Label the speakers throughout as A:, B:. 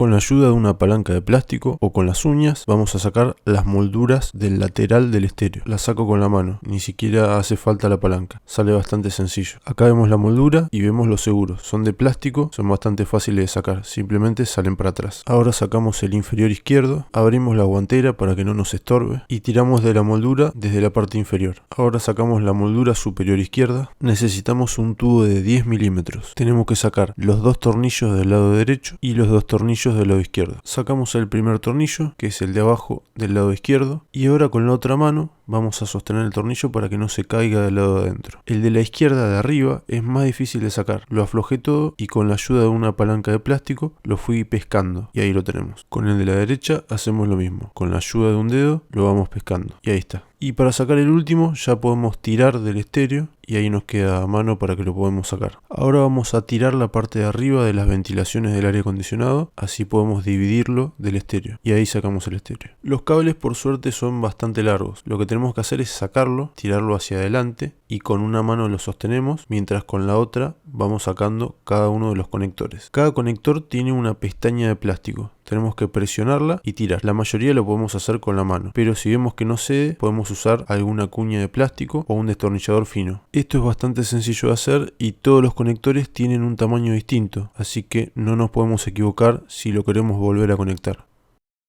A: Con la ayuda de una palanca de plástico o con las uñas vamos a sacar las molduras del lateral del estéreo. La saco con la mano, ni siquiera hace falta la palanca. Sale bastante sencillo. Acá vemos la moldura y vemos los seguros. Son de plástico, son bastante fáciles de sacar. Simplemente salen para atrás. Ahora sacamos el inferior izquierdo, abrimos la guantera para que no nos estorbe y tiramos de la moldura desde la parte inferior. Ahora sacamos la moldura superior izquierda. Necesitamos un tubo de 10 milímetros. Tenemos que sacar los dos tornillos del lado derecho y los dos tornillos del lado izquierdo. Sacamos el primer tornillo, que es el de abajo del lado izquierdo, y ahora con la otra mano vamos a sostener el tornillo para que no se caiga del lado de adentro. El de la izquierda de arriba es más difícil de sacar. Lo aflojé todo y con la ayuda de una palanca de plástico lo fui pescando y ahí lo tenemos. Con el de la derecha hacemos lo mismo. Con la ayuda de un dedo lo vamos pescando y ahí está. Y para sacar el último ya podemos tirar del estéreo y ahí nos queda a mano para que lo podamos sacar. Ahora vamos a tirar la parte de arriba de las ventilaciones del aire acondicionado, así podemos dividirlo del estéreo y ahí sacamos el estéreo. Los cables por suerte son bastante largos. Lo que tenemos que hacer es sacarlo, tirarlo hacia adelante y con una mano lo sostenemos mientras con la otra vamos sacando cada uno de los conectores. Cada conector tiene una pestaña de plástico. Tenemos que presionarla y tirar. La mayoría lo podemos hacer con la mano, pero si vemos que no cede, podemos usar alguna cuña de plástico o un destornillador fino. Esto es bastante sencillo de hacer y todos los conectores tienen un tamaño distinto, así que no nos podemos equivocar si lo queremos volver a conectar.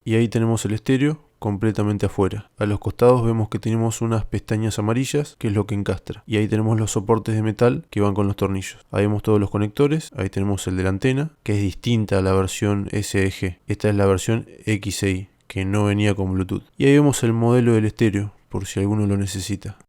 A: Y ahí tenemos el estéreo completamente afuera. A los costados vemos que tenemos unas pestañas amarillas, que es lo que encastra. Y ahí tenemos los soportes de metal que van con los tornillos. Ahí vemos todos los conectores. Ahí tenemos el de la antena, que es distinta a la versión SEG. Esta es la versión XEI, que no venía con Bluetooth. Y ahí vemos el modelo del estéreo, por si alguno lo necesita.